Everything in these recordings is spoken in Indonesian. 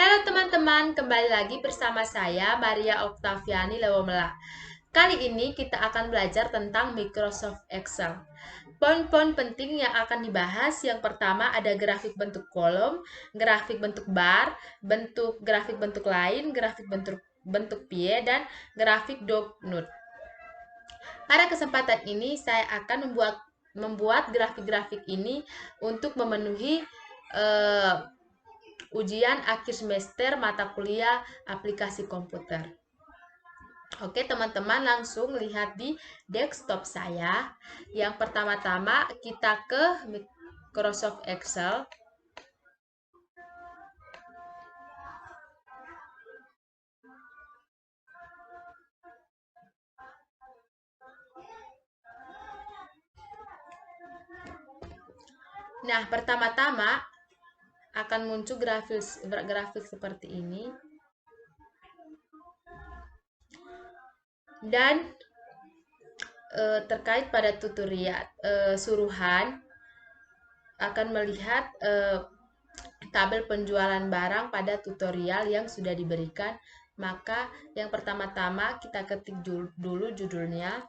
Halo teman-teman, kembali lagi bersama saya Maria Oktaviani Lewomela. Kali ini kita akan belajar tentang Microsoft Excel. Poin-poin penting yang akan dibahas, yang pertama ada grafik bentuk kolom, grafik bentuk bar, grafik bentuk lain, grafik bentuk pie, dan grafik donut. Pada kesempatan ini saya akan membuat grafik-grafik ini untuk memenuhi ujian akhir semester mata kuliah aplikasi komputer. Oke teman-teman, langsung lihat di desktop saya. Yang pertama-tama kita ke Microsoft Excel. Nah, pertama-tama akan muncul grafik seperti ini. Dan terkait pada tutorial suruhan akan melihat tabel penjualan barang pada tutorial yang sudah diberikan. Maka yang pertama-tama kita ketik dulu judulnya.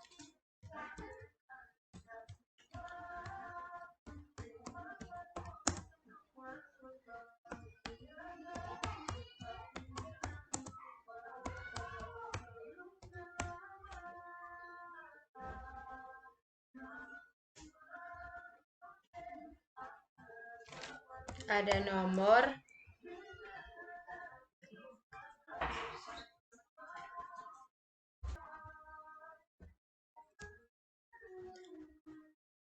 Ada nomor,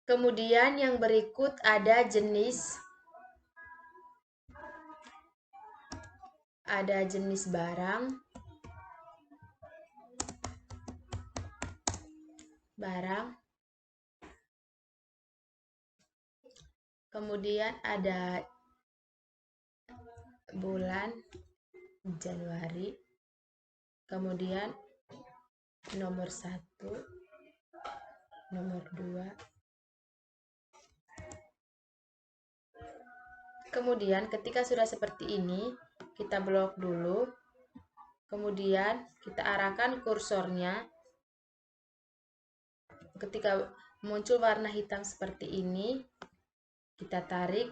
kemudian yang berikut ada jenis, barang, kemudian ada bulan Januari, kemudian nomor 1, nomor 2. Kemudian ketika sudah seperti ini, kita blok dulu. Kemudian kita arahkan kursornya. Ketika muncul warna hitam seperti ini, kita tarik.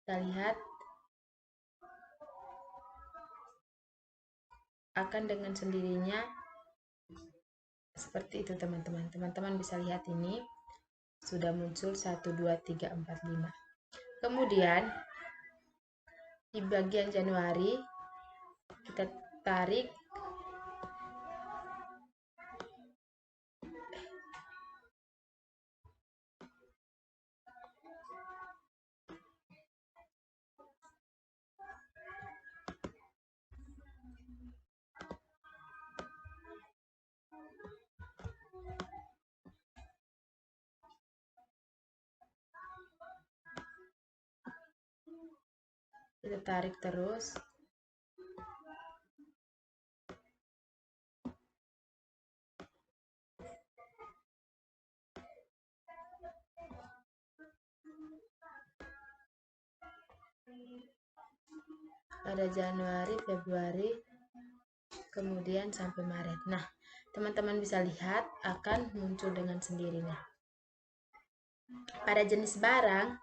Kita lihat akan dengan sendirinya seperti itu teman-teman. Teman-teman bisa lihat ini sudah muncul 1, 2, 3, 4, 5. Kemudian di bagian Januari kita tarik terus. Ada Januari, Februari, kemudian sampai Maret. Nah, teman-teman bisa lihat akan muncul dengan sendirinya. Pada jenis barang,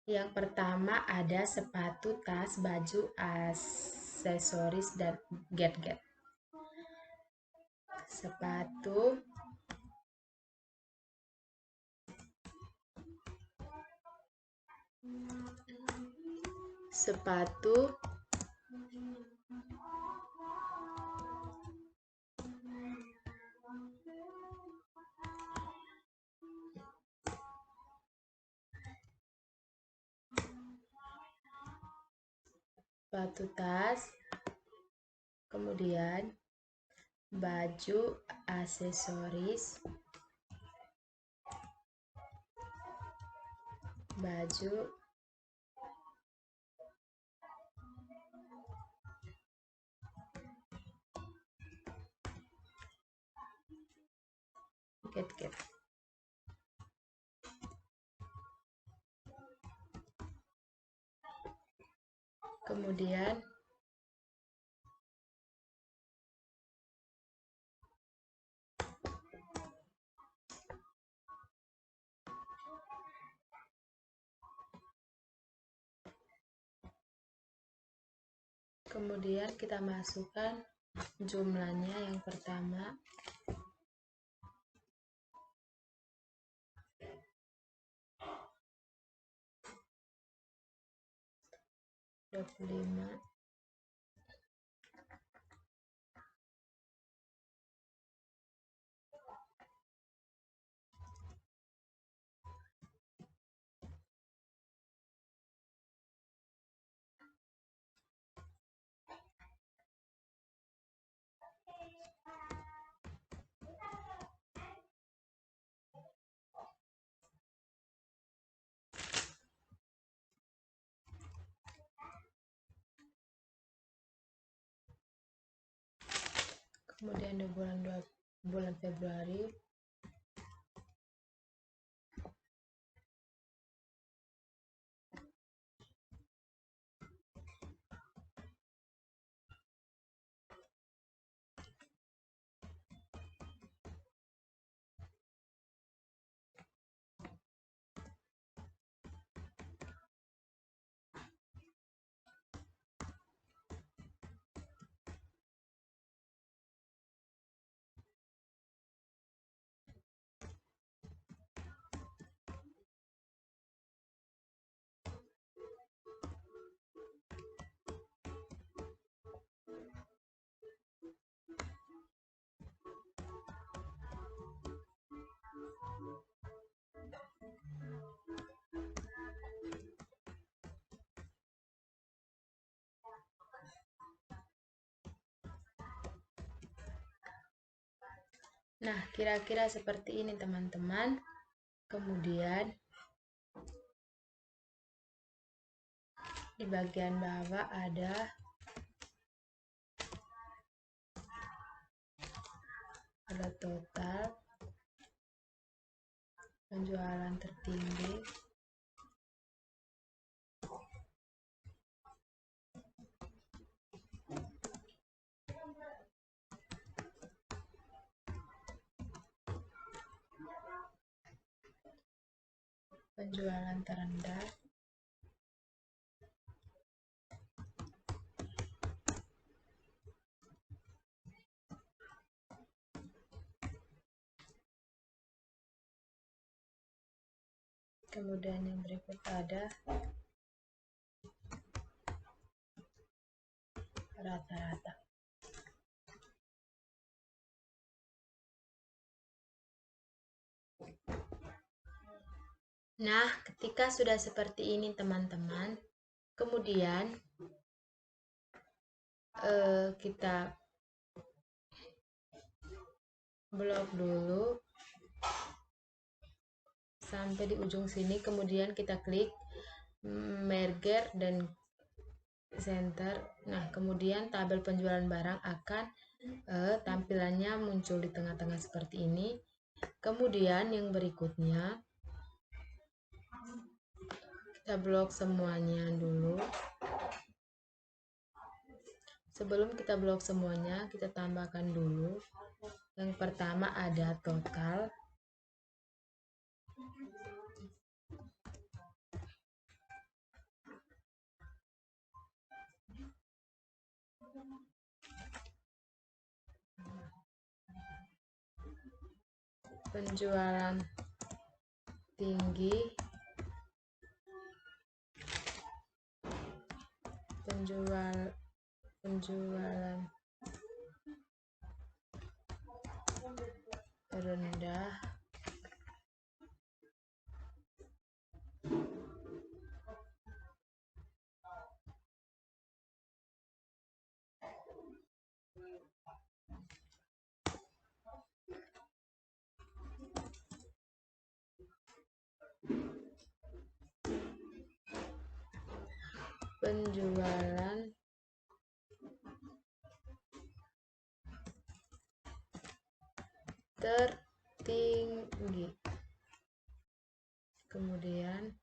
yang pertama ada sepatu, tas, baju, aksesoris, dan gadget. Sepatu, tas, kemudian baju, aksesoris, gadget. Kemudian Kemudian kita masukkan jumlahnya. Yang pertama 25, kemudian di bulan Februari Nah, kira-kira seperti ini teman-teman. Kemudian di bagian bawah ada total penjualan tertinggi, penjualan terendah, kemudian yang berikut ada rata-rata. Nah, ketika sudah seperti ini teman-teman, kemudian kita blok dulu sampai di ujung sini, kemudian kita klik merger dan center. Nah, kemudian tabel penjualan barang akan tampilannya muncul di tengah-tengah seperti ini. Kemudian yang berikutnya kita blok semuanya dulu. Sebelum kita blok semuanya, kita tambahkan dulu. Yang pertama ada total, penjualan tinggi, penjualan rendah, penjualan tertinggi, kemudian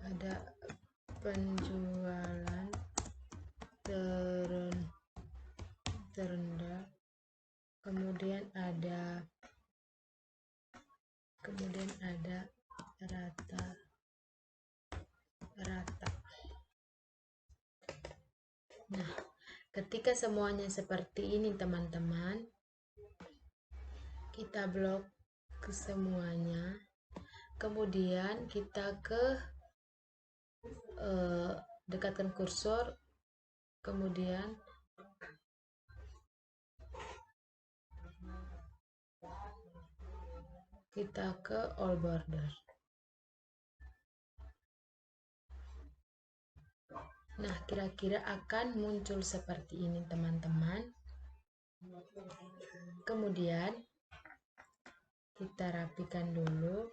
ada penjualan terendah, kemudian ada rata Nah, ketika semuanya seperti ini teman-teman, kita blok ke semuanya, kemudian kita dekatkan kursor, kemudian kita ke all border. Nah, kira-kira akan muncul seperti ini teman-teman. Kemudian kita rapikan dulu,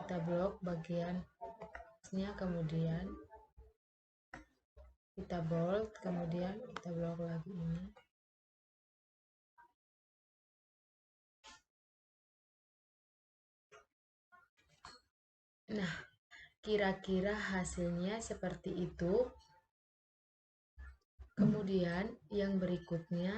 kita blok bagiannya, kemudian kita bold, kemudian kita blok lagi ini. Nah, kira-kira hasilnya seperti itu. Kemudian yang berikutnya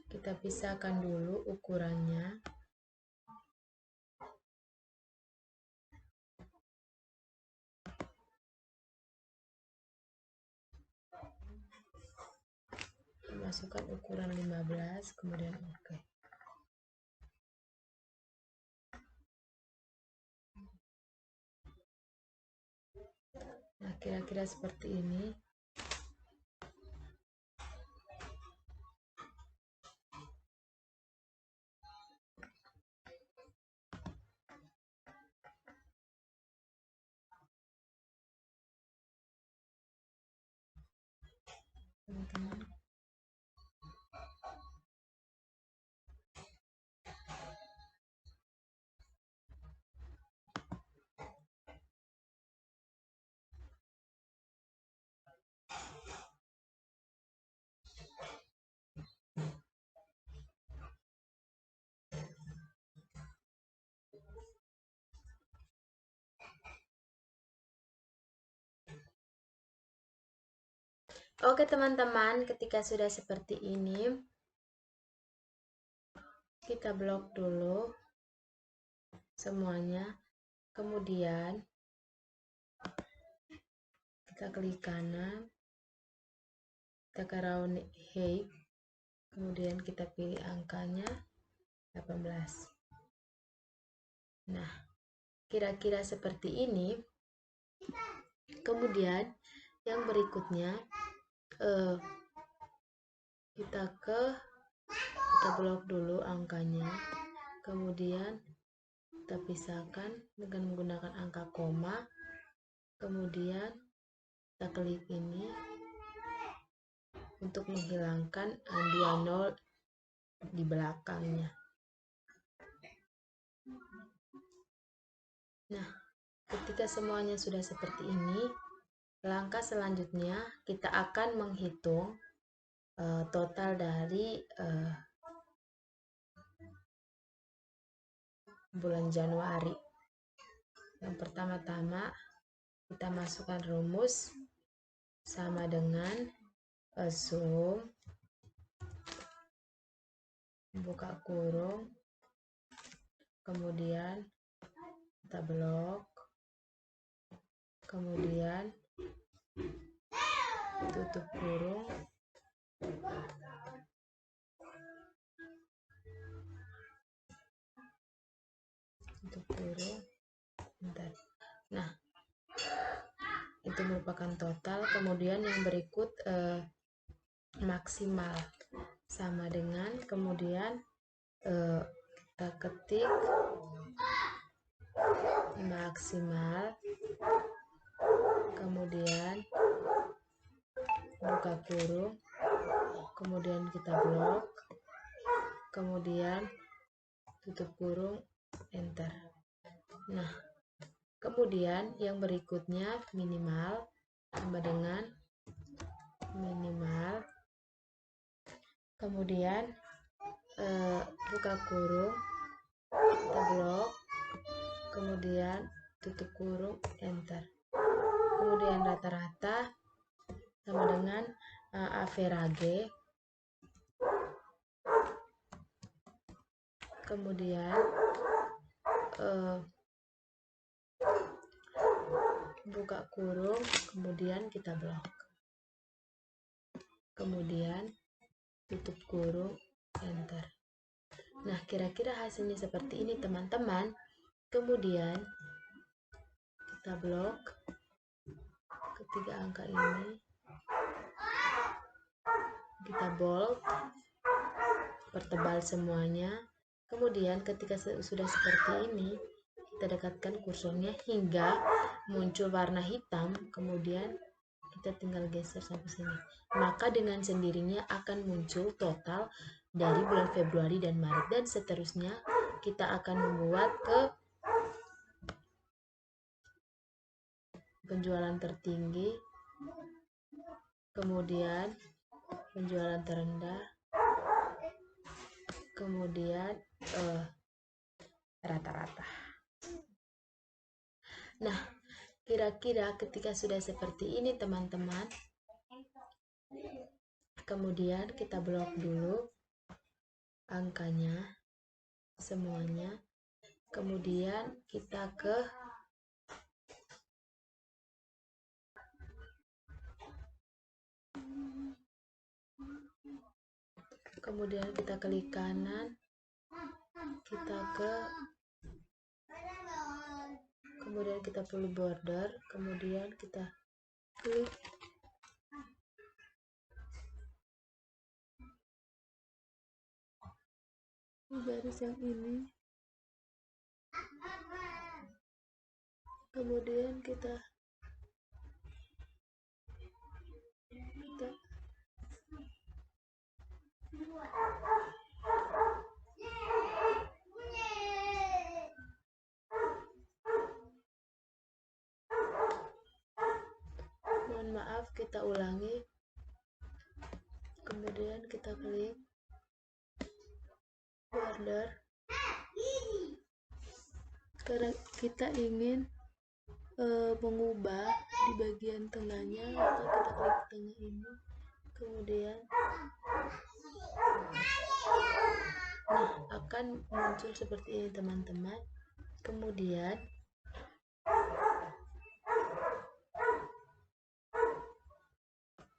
kita pisahkan dulu ukurannya. Masukkan ukuran 15, kemudian oke. Nah, kira-kira seperti ini. Teman-teman. Oke teman-teman, ketika sudah seperti ini, kita blok dulu semuanya, kemudian kita klik kanan, kita ke round height, kemudian kita pilih angkanya 18. Nah, kira-kira seperti ini. Kemudian yang berikutnya kita blok dulu angkanya, kemudian kita pisahkan dengan menggunakan angka koma, kemudian kita klik ini untuk menghilangkan 20 di belakangnya. Nah, ketika semuanya sudah seperti ini, langkah selanjutnya kita akan menghitung total dari bulan Januari. Yang pertama-tama kita masukkan rumus sama dengan sum buka kurung, kemudian kita blok, kemudian tutup kurung, tutup kurung. Bentar. Nah, itu merupakan total. Kemudian yang berikut maksimal sama dengan, kemudian kita ketik maksimal, kemudian buka kurung, kemudian kita blok, kemudian tutup kurung, enter. Nah, kemudian yang berikutnya minimal sama dengan minimal, kemudian buka kurung, kita blok, kemudian tutup kurung, enter. Kemudian rata-rata sama dengan average, kemudian buka kurung, kemudian kita blok, kemudian tutup kurung, enter. Nah, kira-kira hasilnya seperti ini teman-teman. Kemudian kita blok ketiga angka ini, kita bold, pertebal semuanya. Kemudian ketika sudah seperti ini, kita dekatkan kursornya hingga muncul warna hitam, kemudian kita tinggal geser sampai sini. Maka dengan sendirinya akan muncul total dari bulan Februari dan Maret, dan seterusnya kita akan membuat ke penjualan tertinggi, kemudian penjualan terendah, kemudian rata-rata. Nah, kira-kira ketika sudah seperti ini teman-teman, kemudian kita blok dulu angkanya semuanya, kemudian kita klik kanan, kemudian kita pilih border, kemudian kita klik garis yang ini, kemudian kita mohon maaf, kita ulangi, kemudian kita klik border karena kita ingin mengubah di bagian tengahnya, maka kita klik tengah ini, kemudian nah akan muncul seperti ini teman-teman.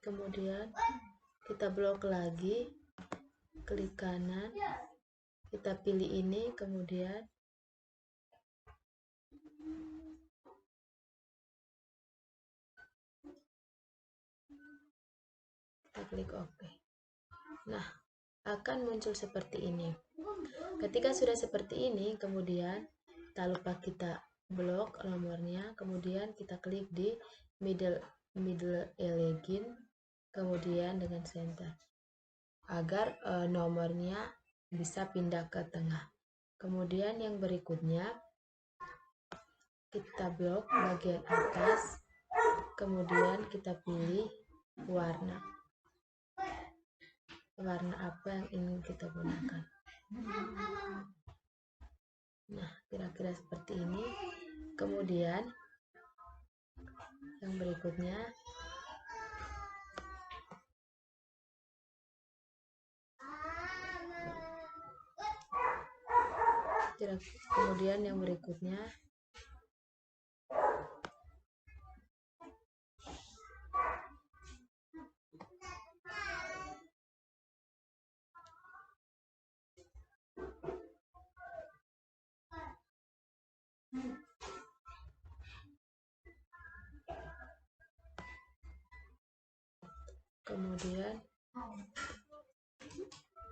Kemudian kita blok lagi, klik kanan, kita pilih ini, kemudian kita klik OK. Nah, akan muncul seperti ini. Ketika sudah seperti ini, kemudian tak lupa kita blok nomornya, kemudian kita klik di middle align, kemudian dengan center agar nomornya bisa pindah ke tengah. Kemudian yang berikutnya kita blok bagian atas, kemudian kita pilih warna apa yang ingin kita gunakan. Nah, kira-kira seperti ini. Kemudian yang berikutnya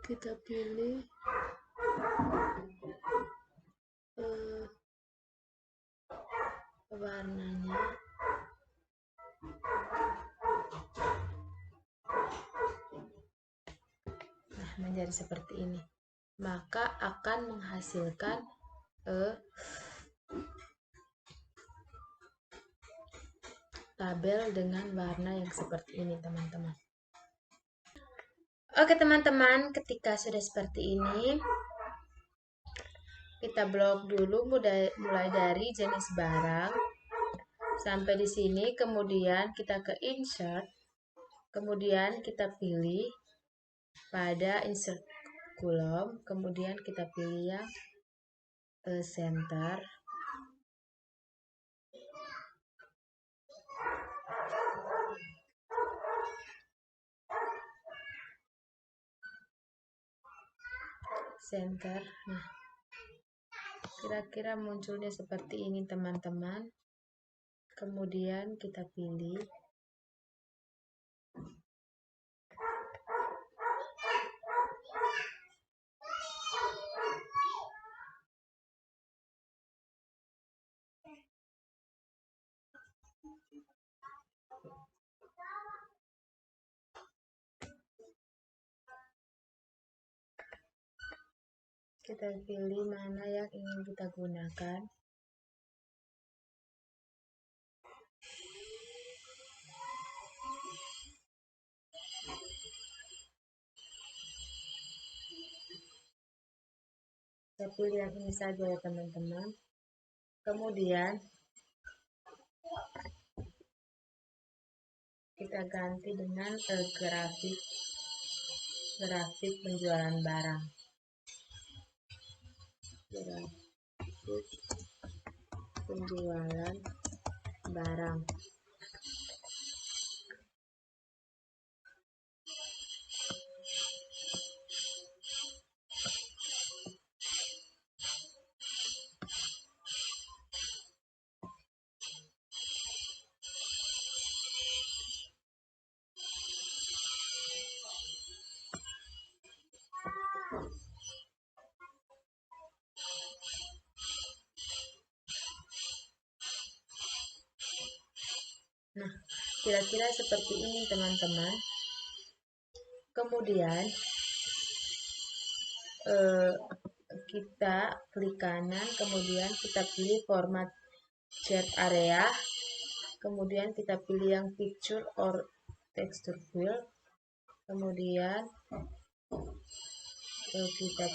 kita pilih warnanya menjadi seperti ini, maka akan menghasilkan tabel dengan warna yang seperti ini teman-teman. Oke teman-teman, ketika sudah seperti ini, kita blok dulu mulai dari jenis barang sampai di sini, kemudian kita ke insert, kemudian kita pilih pada insert kolom, kemudian kita pilih yang center, center. Nah, kira-kira munculnya seperti ini teman-teman. Kemudian kita pilih. Kita pilih mana yang ingin kita gunakan. Saya pilih yang ini saja ya teman-teman. Kemudian kita ganti dengan grafik penjualan barang. Grafik penjualan barang. Nah, kira-kira seperti ini teman-teman. Kemudian kita klik kanan, kemudian kita pilih format chat area, kemudian kita pilih yang picture or texture fill, kemudian kita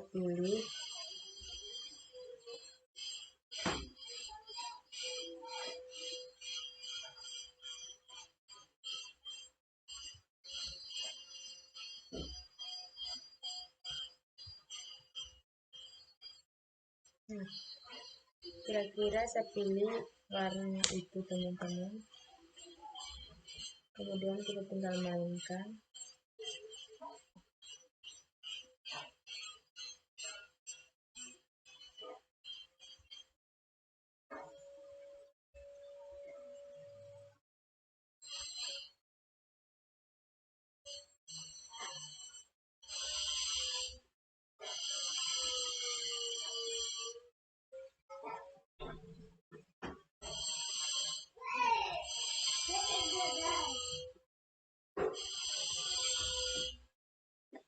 pilih kira-kira saya pilih warnanya itu teman-teman. Kemudian kita tinggal mainkan.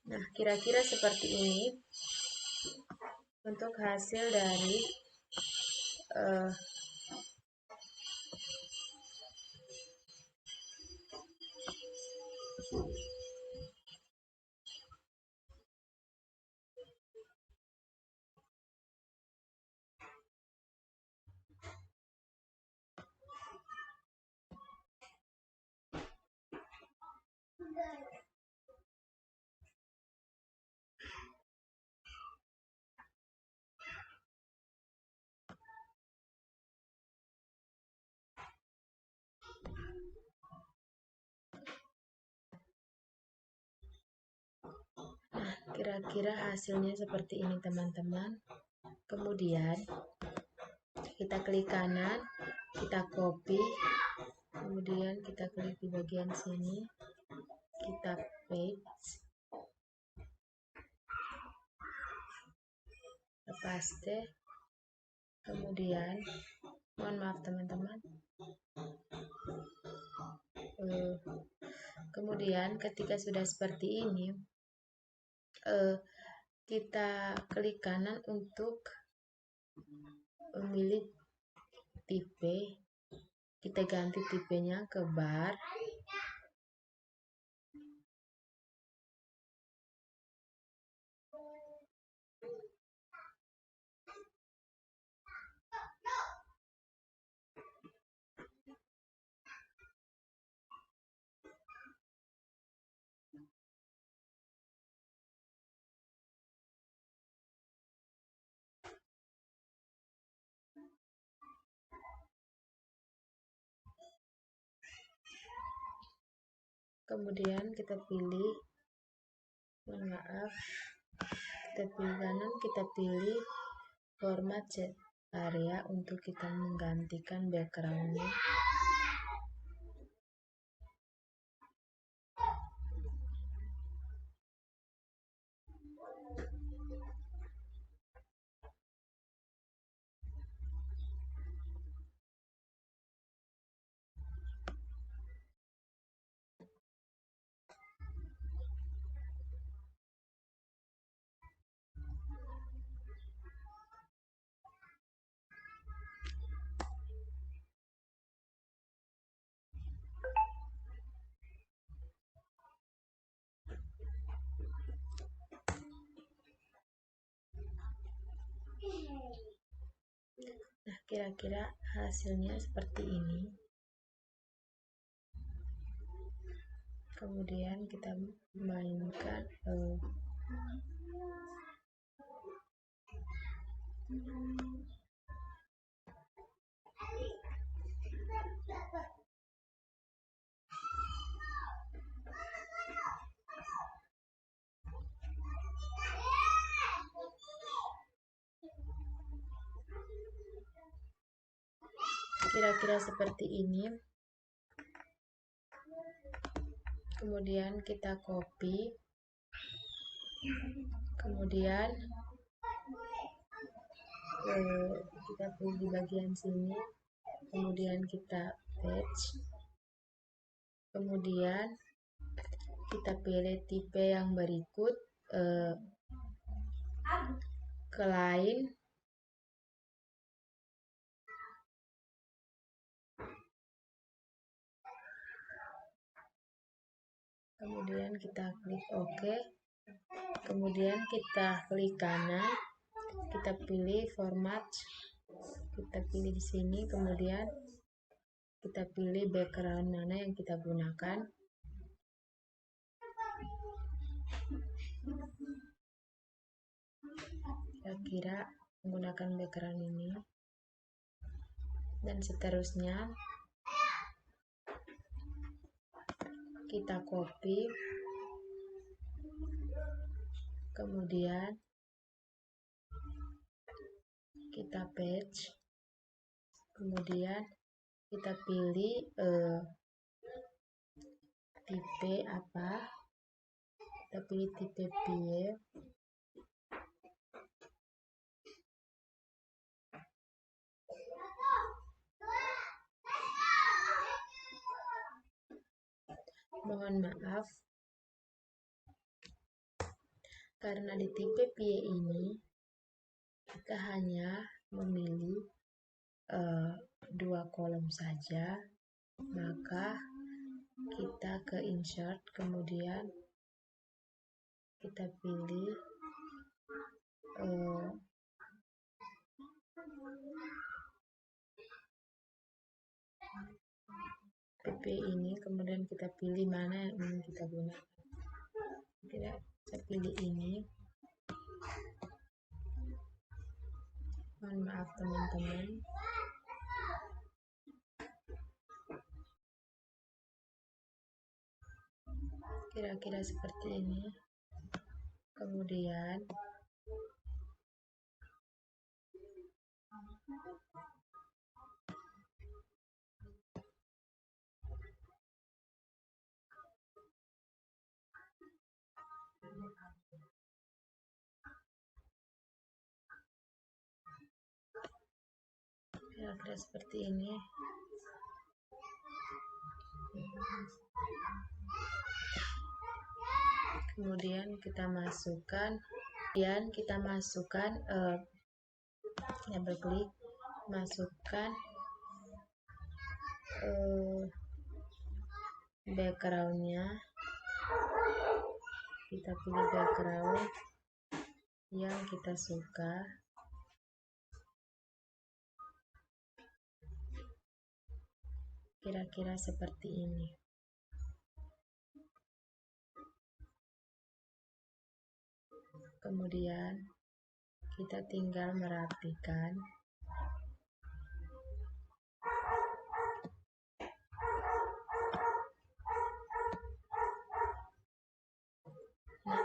Nah, kira-kira seperti ini untuk hasil dari kira-kira hasilnya seperti ini teman-teman. Kemudian kita klik kanan, kita copy, kemudian kita klik di bagian sini, kita paste, paste, kemudian mohon maaf teman-teman, kemudian ketika sudah seperti ini, kita klik kanan untuk memilih tipe, kita ganti tipenya ke bar, kemudian kita pilih, kita pilih kanan, kita pilih format chat area untuk kita menggantikan backgroundnya. Nah, kira-kira hasilnya seperti ini. Kemudian kita mainkan kira-kira seperti ini. Kemudian kita copy, kemudian kita pilih di bagian sini, kemudian kita paste, kemudian kita pilih tipe yang berikut, ke lain, kemudian kita klik OK, kemudian kita klik kanan, kita pilih format, kita pilih di sini, kemudian kita pilih background mana yang kita gunakan. Kira-kira menggunakan background ini, dan seterusnya kita copy, kemudian kita paste, kemudian kita pilih tipe apa, kita pilih tipe PIE, mohon maaf karena di tipe PIE ini kita hanya memilih 2 kolom saja, maka kita ke insert, kemudian kita pilih PP ini, kemudian kita pilih mana yang ingin kita gunakan. Kita pilih ini. Mohon maaf teman-teman. Kira-kira seperti ini. Kemudian kira-kira seperti ini. Kemudian kita masukkan, double klik, masukkan backgroundnya, kita pilih background yang kita suka, kira-kira seperti ini. Kemudian kita tinggal merapikan.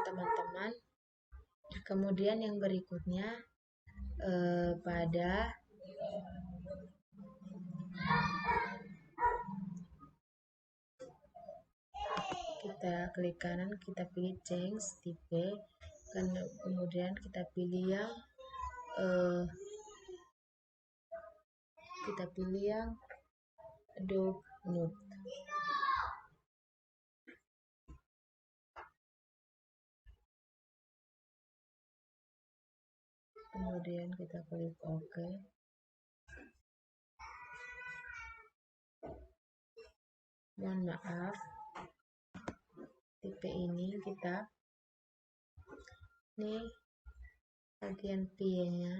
teman-teman. Kemudian yang berikutnya pada kita klik kanan, kita pilih change type, kemudian kita pilih yang dog note. Kemudian kita klik OK. Mohon maaf, tipe ini kita nih bagian P-nya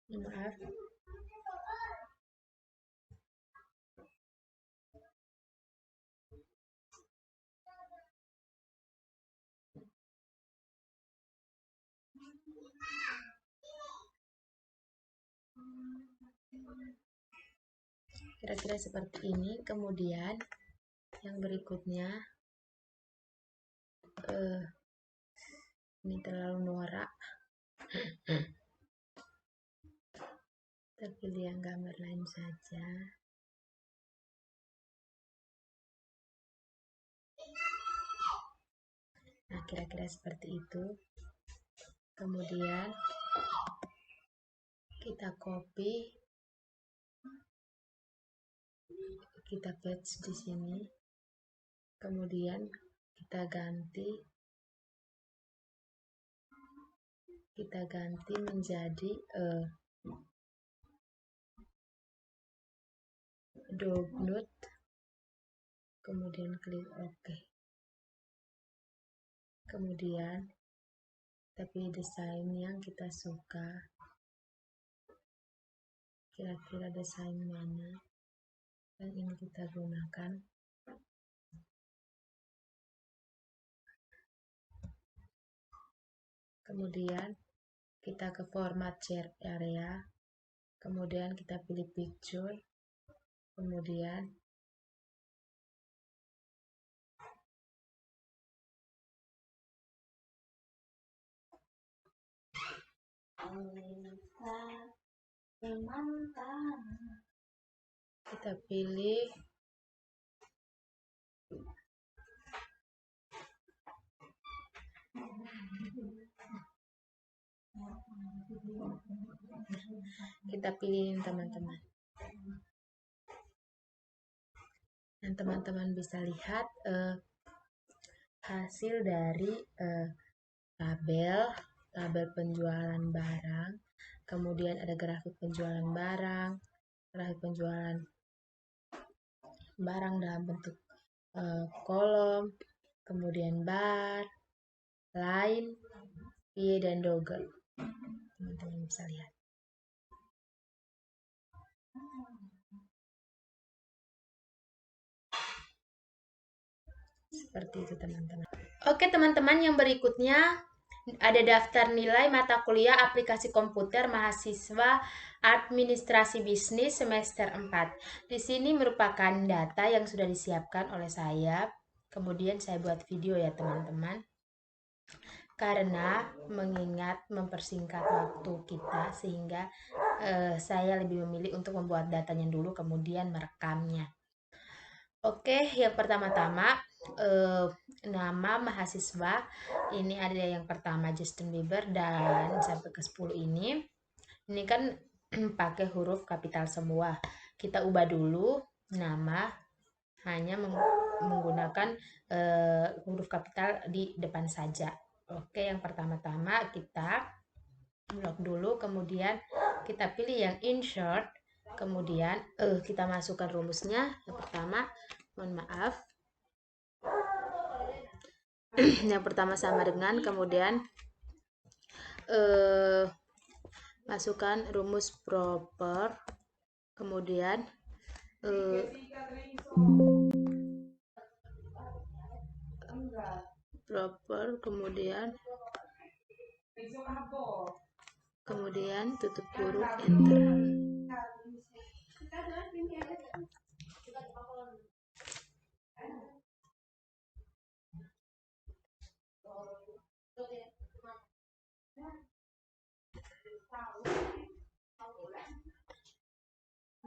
maaf. Kira-kira seperti ini. Kemudian yang berikutnya ini terlalu norak. Kita pilih yang gambar lain saja. Nah, kira-kira seperti itu. Kemudian kita copy, kita paste di sini. Kemudian kita ganti menjadi dog note. Kemudian klik OK. Kemudian tapi desain yang kita suka, kira-kira desain mana yang ingin kita gunakan. Kemudian kita ke format share area, kemudian kita pilih picture, kemudian kita pilih teman-teman. Dan teman-teman bisa lihat hasil dari tabel penjualan barang, kemudian ada grafik penjualan barang, grafik penjualan barang dalam bentuk kolom, kemudian bar, line, pie, dan dogel. Teman-teman bisa lihat. Seperti itu teman-teman. Oke teman-teman, yang berikutnya ada daftar nilai mata kuliah aplikasi komputer mahasiswa administrasi bisnis semester 4. Di sini merupakan data yang sudah disiapkan oleh saya. Kemudian saya buat video ya teman-teman. Karena mengingat mempersingkat waktu kita, sehingga saya lebih memilih untuk membuat datanya dulu kemudian merekamnya. Oke, yang pertama-tama nama mahasiswa. Ini ada yang pertama Justin Bieber, dan sampai ke 10 ini kan pakai huruf kapital semua. Kita ubah dulu nama, hanya menggunakan huruf kapital di depan saja. Oke, yang pertama-tama kita blok dulu, kemudian kita pilih yang insert, kemudian kita masukkan rumusnya. Yang pertama, mohon maaf, yang pertama sama dengan, kemudian masukkan rumus proper, kemudian kemudian tutup kurung, enter.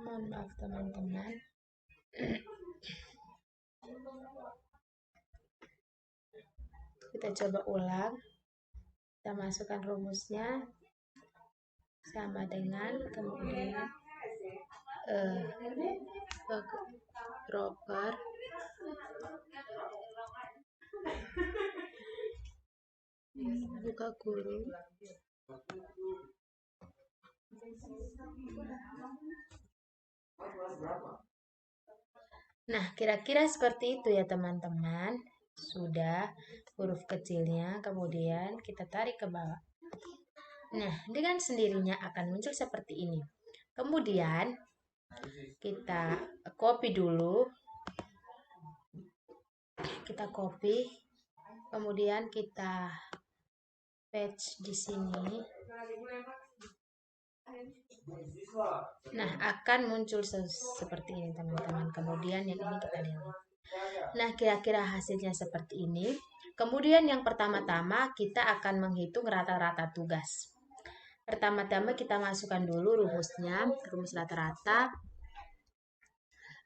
Mohon maaf teman-teman. Kita coba ulang. Kita masukkan rumusnya sama dengan, kemudian proper, buka kurung, nah kira-kira seperti itu ya teman-teman. Sudah huruf kecilnya, kemudian kita tarik ke bawah. Nah, dengan sendirinya akan muncul seperti ini. Kemudian kita copy dulu. Kita copy, kemudian kita paste di sini. Nah, akan muncul seperti ini teman-teman. Kemudian yang ini kita lihat. Nah, kira-kira hasilnya seperti ini. Kemudian yang pertama-tama kita akan menghitung rata-rata tugas. Pertama-tama kita masukkan dulu rumusnya, rumus rata-rata.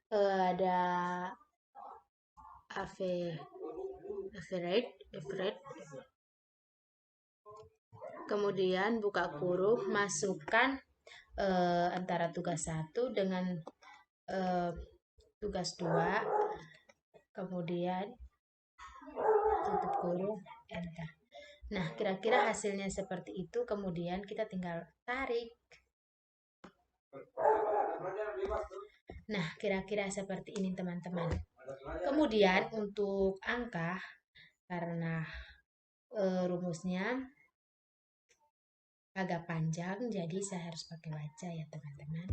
Ada average. Kemudian buka kurung, masukkan antara tugas 1 dengan tugas 2. Kemudian tutup kurung, enter. Nah, kira-kira hasilnya seperti itu. Kemudian kita tinggal tarik. Nah, kira-kira seperti ini teman-teman. Kemudian untuk angka, karena rumusnya agak panjang, jadi saya harus pakai baca ya teman-teman.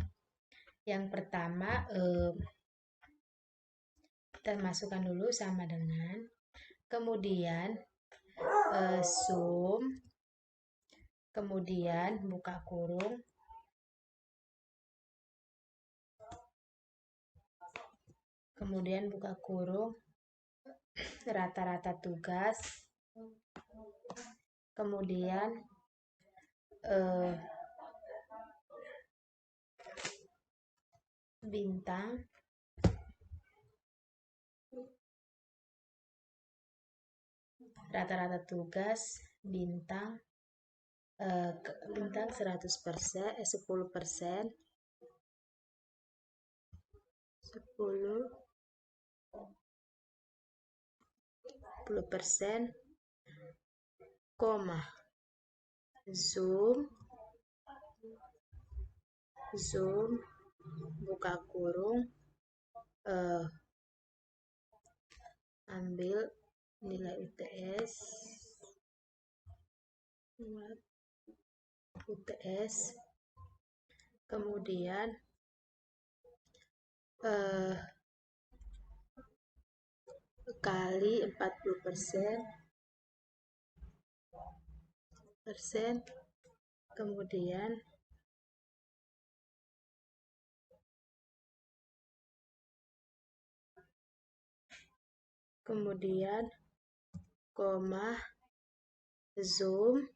Yang pertama, kita masukkan dulu sama dengan, kemudian sum, kemudian buka kurung, kemudian buka kurung, rata-rata tugas, kemudian bintang, rata-rata tugas, bintang, bintang 100%, 10%, 10%, koma, zoom, buka kurung, ambil nilai UTS, kemudian kali 40%, kemudian koma, zoom,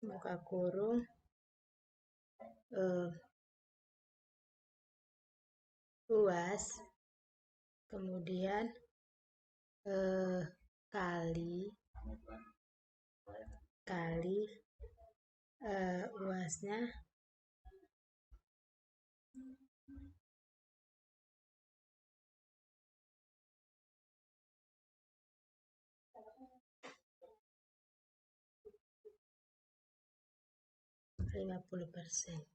buka kurung, luas, kemudian kali luasnya, 50%.